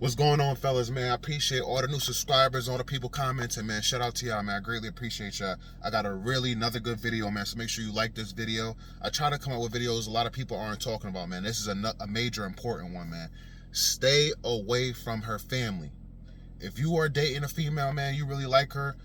What's going on, fellas, man? I appreciate all the new subscribers, all the people commenting, man. Shout out to y'all, man. I greatly appreciate y'all. I got another good video, man, so make sure you like this video. I try to come up with videos a lot of people aren't talking about, man. This is a major important one, man. Stay away from her family. If you are dating a female, man, you really like her,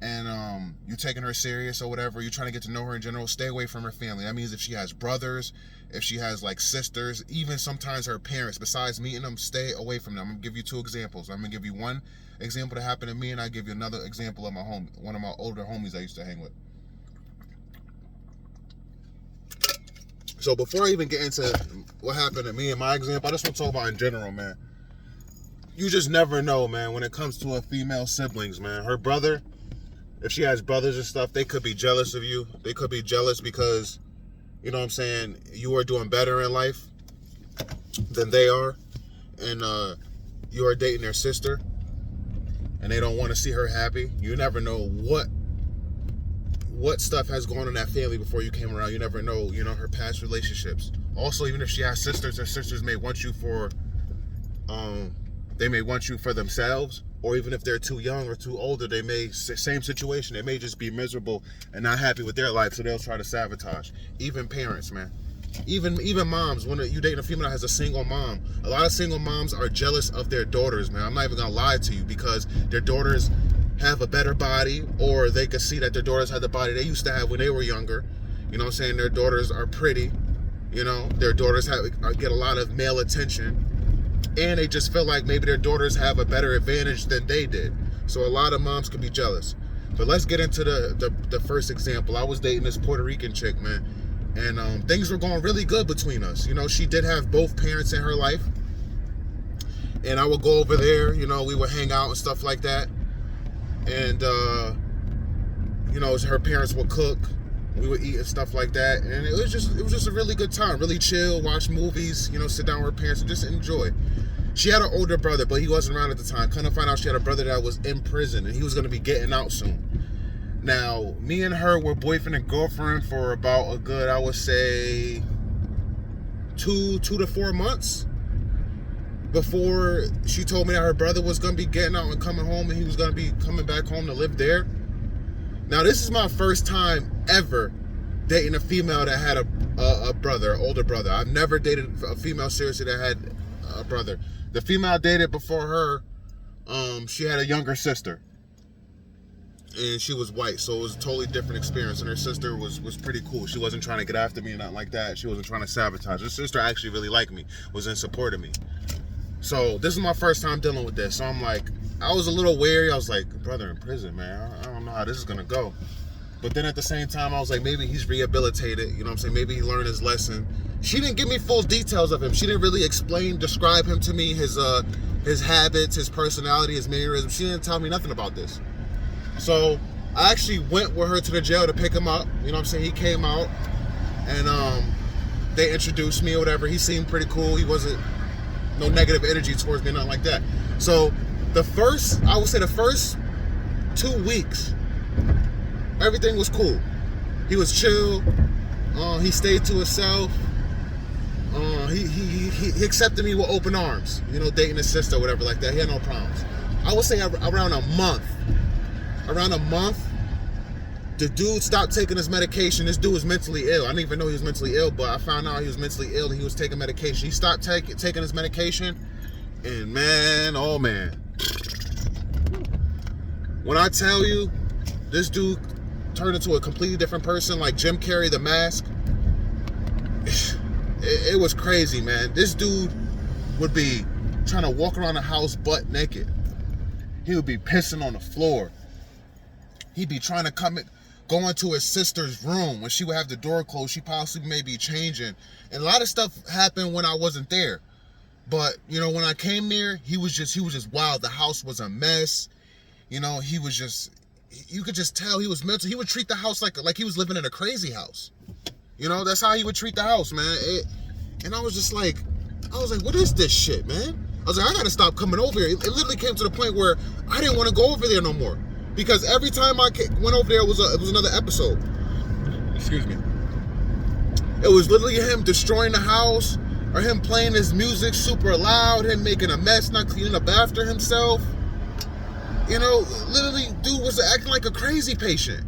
and you're taking her serious or whatever, you're trying to get to know her in general, stay away from her family. That means if she has brothers, if she has like sisters, even sometimes her parents, besides meeting them, stay away from them. I'm gonna give you two examples. I'm gonna give you one example that happened to me, and I'll give you another example of one of my older homies I used to hang with. So before I even get into what happened to me and my example, I just want to talk about in general, man. You just never know, man, when it comes to a female siblings, man. Her brother, if she has brothers and stuff, they could be jealous of you. They could be jealous because, you know what I'm saying, you are doing better in life than they are. And you are dating their sister, and they don't want to see her happy. You never know what stuff has gone on in that family before you came around. You never know, her past relationships. Also, even if she has sisters, her sisters may want you for, they may want you for themselves. Or even if they're too young or too older, they may, same situation, they may just be miserable and not happy with their life, so they'll try to sabotage. Even parents, man. Even moms, when you dating a female that has a single mom, a lot of single moms are jealous of their daughters, man. I'm not even gonna lie to you, because their daughters have a better body, or they can see that their daughters have the body they used to have when they were younger. You know what I'm saying? Their daughters are pretty, their daughters get a lot of male attention. And they just feel like maybe their daughters have a better advantage than they did. So a lot of moms could be jealous. But let's get into the first example. I was dating this Puerto Rican chick, man. And things were going really good between us. She did have both parents in her life. And I would go over there, we would hang out and stuff like that. And, her parents would cook. We would eat and stuff like that. And it was just a really good time. Really chill, watch movies, sit down with her parents and just enjoy. She had an older brother, but he wasn't around at the time. Come to find out, she had a brother that was in prison, and he was going to be getting out soon. Now, me and her were boyfriend and girlfriend for about a good, I would say, 2 to 4 months before she told me that her brother was going to be getting out and coming home, and he was going to be coming back home to live there. Now, this is my first time ever dating a female that had a brother, an older brother. I've never dated a female seriously that had a brother. The female I dated before her, she had a younger sister. And she was white, so it was a totally different experience. And her sister was pretty cool. She wasn't trying to get after me or nothing like that. She wasn't trying to sabotage. Her sister actually really liked me, was in support of me. So this is my first time dealing with this. So I'm like, I was a little wary. I was like, brother in prison, man. I don't know how this is going to go. But then at the same time, I was like, maybe he's rehabilitated. You know what I'm saying? Maybe he learned his lesson. She didn't give me full details of him. She didn't really describe him to me, his habits, his personality, his mannerisms. She didn't tell me nothing about this. So I actually went with her to the jail to pick him up. You know what I'm saying? He came out, and they introduced me or whatever. He seemed pretty cool. He wasn't no negative energy towards me, nothing like that. So I would say the first 2 weeks, everything was cool. He was chill. He stayed to himself. He accepted me with open arms. Dating his sister or whatever like that. He had no problems. I would say around a month, the dude stopped taking his medication. This dude was mentally ill. I didn't even know he was mentally ill, but I found out he was mentally ill and he was taking medication. He stopped taking his medication, and man, oh man. When I tell you, this dude turned into a completely different person, like Jim Carrey, The Mask. It was crazy, man. This dude would be trying to walk around the house butt naked. He would be pissing on the floor. He'd be trying to go into his sister's room. When she would have the door closed, she possibly may be changing. And a lot of stuff happened when I wasn't there. But, when I came there, he was just wild. The house was a mess. He was just, you could just tell he was mental. He would treat the house like he was living in a crazy house. That's how he would treat the house, man. And I was like, what is this shit, man? I was like, I gotta stop coming over here. It literally came to the point where I didn't want to go over there no more. Because every time I went over there, it was another episode. Excuse me. It was literally him destroying the house, or him playing his music super loud, him making a mess, not cleaning up after himself. You know, literally, dude was acting like a crazy patient.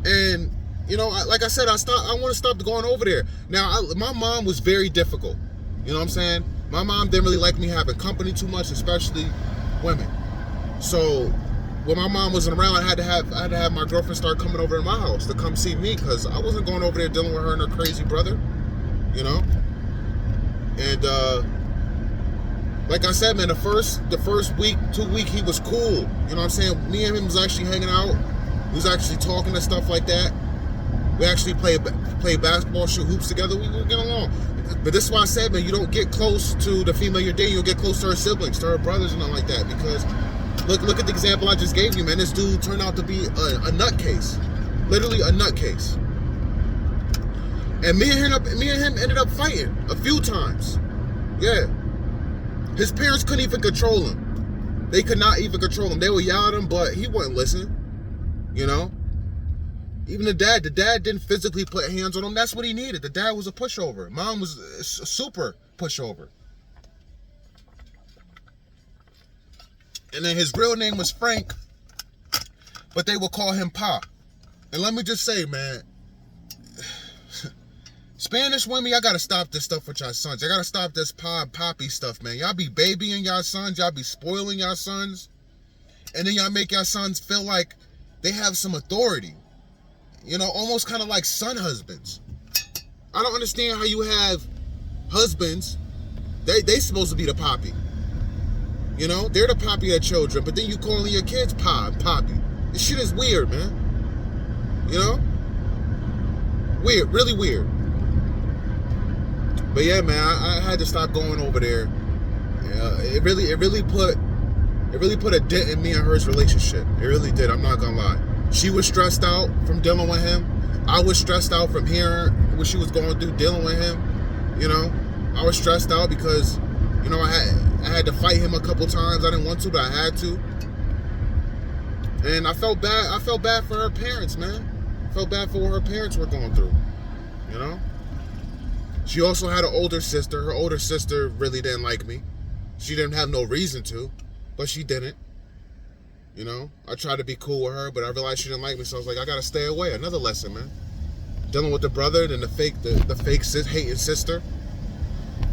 And, you know, like I said, I want to stop going over there. Now, my mom was very difficult. You know what I'm saying? My mom didn't really like me having company too much, especially women. So when my mom wasn't around, I had to have my girlfriend start coming over to my house to come see me, because I wasn't going over there dealing with her and her crazy brother. You know? And like I said, man, the first week, 2 week, he was cool. You know what I'm saying? Me and him was actually hanging out. We was actually talking and stuff like that. We actually play basketball, shoot hoops together. We would get along. But this is why I said, man, you don't get close to the female you're dating. You'll get close to her siblings, to her brothers and nothing like that. Because look at the example I just gave you, man. This dude turned out to be a nutcase. Literally a nutcase. And me and him ended up fighting a few times. Yeah. His parents couldn't even control him. They could not even control him. They would yell at him, but he wouldn't listen. You know? Even the dad didn't physically put hands on him. That's what he needed. The dad was a pushover. Mom was a super pushover. And then his real name was Frank, but they would call him Pa. And let me just say, man, Spanish women, y'all gotta stop this stuff with y'all sons. Y'all gotta stop this Pa and Poppy stuff, man. Y'all be babying y'all sons. Y'all be spoiling y'all sons. And then y'all make y'all sons feel like they have some authority. You know, almost kind of like son husbands. I don't understand how you have husbands. They supposed to be the poppy. You know, they're the poppy of children, but then you calling your kids Pa and Poppy. This shit is weird, man. You know? Weird, really weird. But yeah, man, I had to stop going over there. Yeah, it really put a dent in me and her's relationship. It really did. I'm not gonna lie. She was stressed out from dealing with him. I was stressed out from hearing what she was going through dealing with him. You know, I was stressed out because, you know, I had to fight him a couple times. I didn't want to, but I had to. And I felt bad. I felt bad for her parents, man. I felt bad for what her parents were going through. You know. She also had an older sister. Her older sister really didn't like me. She didn't have no reason to, but she didn't. You know, I tried to be cool with her, but I realized she didn't like me, so I was like, I gotta stay away. Another lesson, man. Dealing with the brother, then the fake hating sister.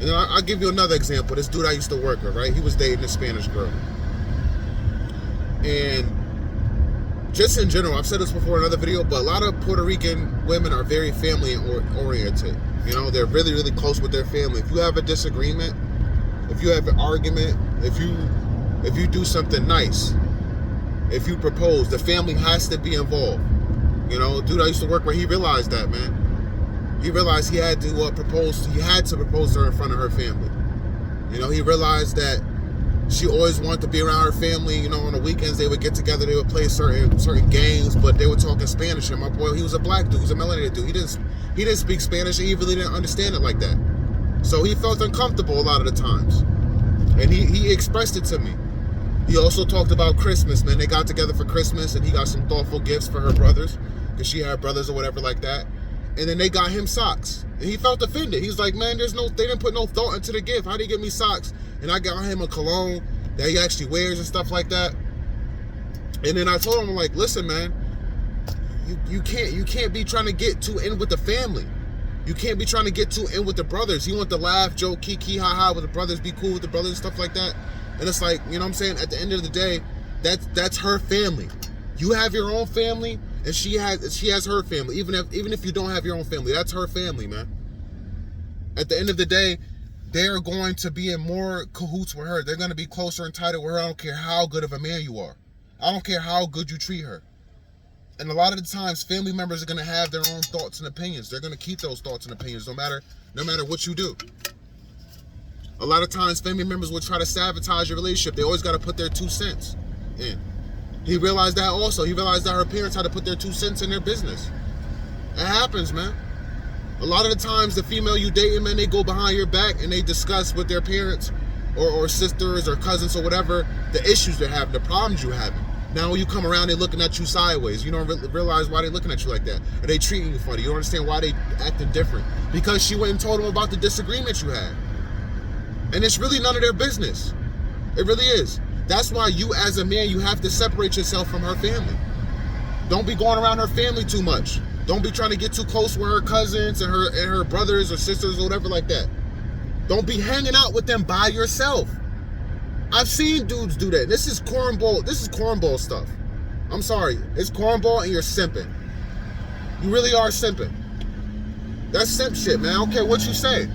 And then I'll give you another example. This dude I used to work with, right? He was dating this Spanish girl. And just in general, I've said this before in another video, but a lot of Puerto Rican women are very family oriented. You know, they're really, really close with their family. If you have a disagreement, if you have an argument, if you do something nice, if you propose, the family has to be involved. You know, dude I used to work with, he realized that, man. He realized he had to propose to her in front of her family. You know, he realized that she always wanted to be around her family. You know, on the weekends they would get together, they would play certain games, but they were talking Spanish. And my boy, he was a black dude, he was a melanated dude. He didn't speak Spanish, and he really didn't understand it like that. So he felt uncomfortable a lot of the times. And he expressed it to me. He also talked about Christmas, man. They got together for Christmas, and he got some thoughtful gifts for her brothers, because she had brothers or whatever like that. And then they got him socks. And he felt offended. He was like, man, they didn't put no thought into the gift. How do you get me socks? And I got him a cologne that he actually wears and stuff like that. And then I told him, I'm like, listen, man, you can't be trying to get too in with the family. You can't be trying to get too in with the brothers. You want to laugh, joke, kiki, ha-ha with the brothers, be cool with the brothers and stuff like that. And it's like, you know what I'm saying? At the end of the day, that's her family. You have your own family, and she has her family. Even if you don't have your own family, that's her family, man. At the end of the day, they're going to be in more cahoots with her. They're going to be closer and tighter with her. I don't care how good of a man you are. I don't care how good you treat her. And a lot of the times, family members are going to have their own thoughts and opinions. They're going to keep those thoughts and opinions no matter what you do. A lot of times, family members will try to sabotage your relationship. They always got to put their 2 cents in. He realized that also. He realized that her parents had to put their 2 cents in their business. It happens, man. A lot of the times, the female you dating, man, they go behind your back and they discuss with their parents or sisters or cousins or whatever the issues they're having, the problems you're having. Now when you come around, they're looking at you sideways. You don't realize why they're looking at you like that. Are they treating you funny? You don't understand why they acting different. Because she went and told them about the disagreement you had. And it's really none of their business. It really is. That's why you as a man, you have to separate yourself from her family. Don't be going around her family too much. Don't be trying to get too close with her cousins and her brothers or sisters or whatever like that. Don't be hanging out with them by yourself. I've seen dudes do that. This is cornball. This is cornball stuff. I'm sorry. It's cornball and you're simping. You really are simping. That's simp shit, man. I don't care what you say.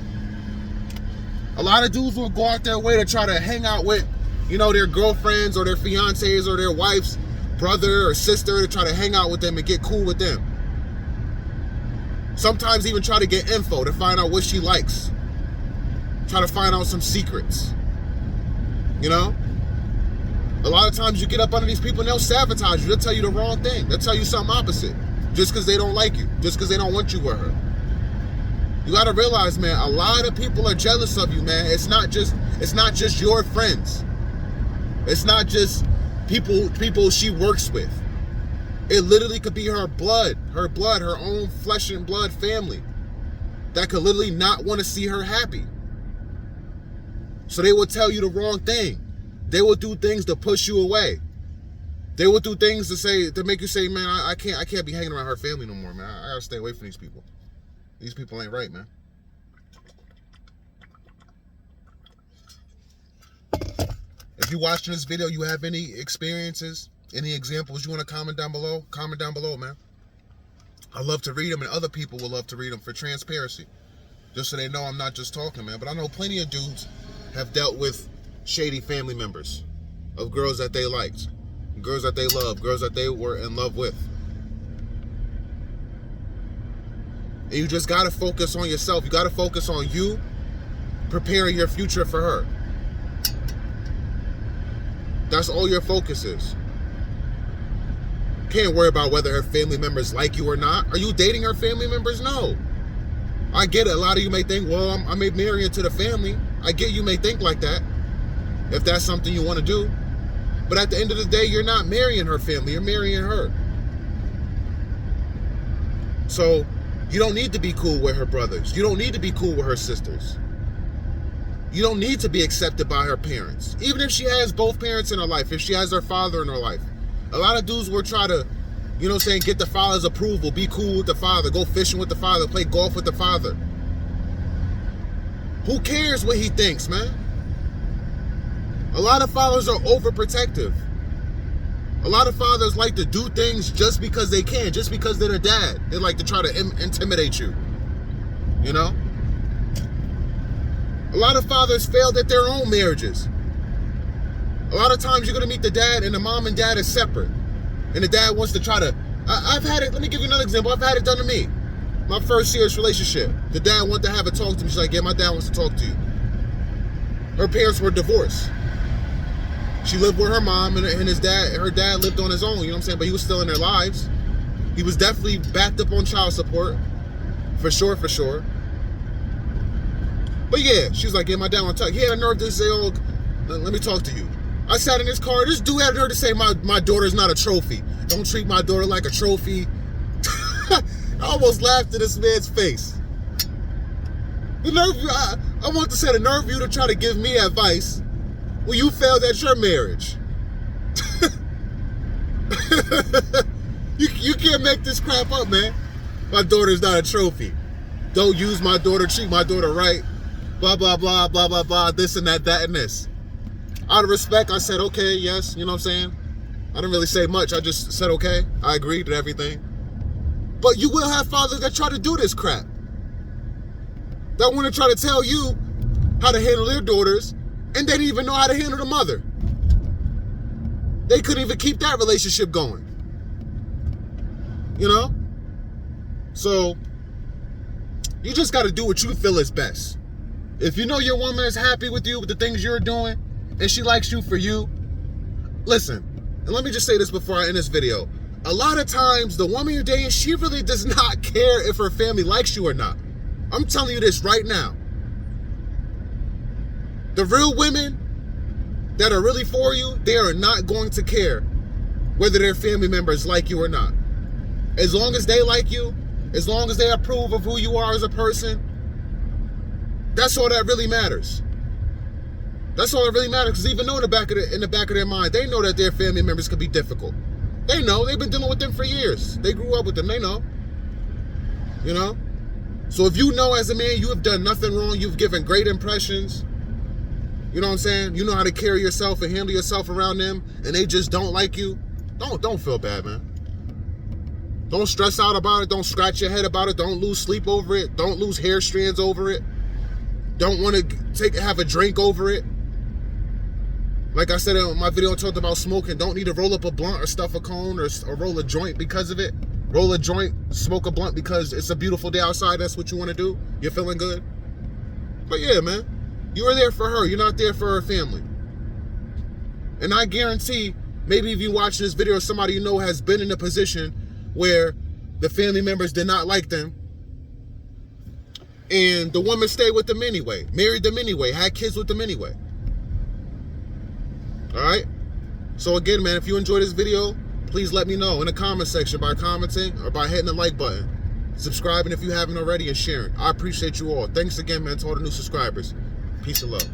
A lot of dudes will go out their way to try to hang out with, you know, their girlfriends or their fiancés or their wife's brother or sister, to try to hang out with them and get cool with them. Sometimes even try to get info to find out what she likes. Try to find out some secrets. You know? A lot of times you get up under these people and they'll sabotage you. They'll tell you the wrong thing. They'll tell you something opposite. Just because they don't like you. Just because they don't want you with her. You gotta realize, man, a lot of people are jealous of you, man. It's not just your friends. It's not just people she works with. It literally could be her blood, her own flesh and blood family that could literally not want to see her happy. So they will tell you the wrong thing. They will do things to push you away. They will do things to make you say, man, I can't be hanging around her family no more, man. I gotta stay away from these people. These people ain't right, man. If you're watching this video, you have any experiences, any examples you want to comment down below? Comment down below, man. I love to read them, and other people will love to read them for transparency. Just so they know I'm not just talking, man. But I know plenty of dudes have dealt with shady family members of girls that they liked, girls that they loved, girls that they were in love with. And you just got to focus on yourself. You got to focus on you preparing your future for her. That's all your focus is. Can't worry about whether her family members like you or not. Are you dating her family members? No. I get it. A lot of you may think, well, I may marry into the family. I get you may think like that, if that's something you want to do. But at the end of the day, you're not marrying her family. You're marrying her. So you don't need to be cool with her brothers. You don't need to be cool with her sisters. You don't need to be accepted by her parents. Even if she has both parents in her life, if she has her father in her life. A lot of dudes will try to, you know what I'm saying, get the father's approval, be cool with the father, go fishing with the father, play golf with the father. Who cares what he thinks, man? A lot of fathers are overprotective. A lot of fathers like to do things just because they can, just because they're their dad. They like to try to intimidate you, you know? A lot of fathers failed at their own marriages. A lot of times you're going to meet the dad and the mom and dad is separate. And the dad wants to try to... I've had it... Let me give you another example. I've had it done to me. My first serious relationship. The dad wanted to have a talk to me. She's like, yeah, my dad wants to talk to you. Her parents were divorced. She lived with her mom and his dad. Her dad lived on his own, you know what I'm saying? But he was still in their lives. He was definitely backed up on child support. For sure, for sure. But yeah, she was like, yeah, my dad want to talk. He had a nerve to say, oh, let me talk to you. I sat in his car. This dude had a nerve to say, my daughter's not a trophy. Don't treat my daughter like a trophy. I almost laughed in this man's face. The nerve, I want to say the nerve of you to try to give me advice when you failed at your marriage. You can't make this crap up, man. My daughter's not a trophy. Don't use my daughter, treat my daughter right. Blah, blah, blah, blah, blah, blah, this and that, that and this. Out of respect, I said, okay, yes, you know what I'm saying? I didn't really say much. I just said, okay, I agreed to everything. But you will have fathers that try to do this crap. That want to try to tell you how to handle their daughters, and they didn't even know how to handle the mother. They couldn't even keep that relationship going. You know? So, you just got to do what you feel is best. If you know your woman is happy with you, with the things you're doing, and she likes you for you, listen, and let me just say this before I end this video. A lot of times, the woman you're dating, she really does not care if her family likes you or not. I'm telling you this right now. The real women that are really for you, they are not going to care whether their family members like you or not. As long as they like you, as long as they approve of who you are as a person, that's all that really matters. That's all that really matters. Because even though in the back of their mind, they know that their family members could be difficult. They know. They've been dealing with them for years. They grew up with them. They know. You know? So if you know as a man you have done nothing wrong, you've given great impressions, you know what I'm saying? You know how to carry yourself and handle yourself around them, and they just don't like you, don't feel bad, man. Don't stress out about it. Don't scratch your head about it. Don't lose sleep over it. Don't lose hair strands over it. Don't want to have a drink over it. Like I said in my video, I talked about smoking. Don't need to roll up a blunt or stuff a cone or roll a joint because of it. Roll a joint, smoke a blunt because it's a beautiful day outside. That's what you want to do. You're feeling good. But yeah, man, you are there for her. You're not there for her family. And I guarantee, maybe if you watch this video, somebody you know has been in a position where the family members did not like them, and the woman stayed with them anyway, married them anyway, had kids with them anyway. All right? So again, man, if you enjoyed this video, please let me know in the comment section by commenting or by hitting the like button. Subscribing if you haven't already and sharing. I appreciate you all. Thanks again, man, to all the new subscribers. Peace and love.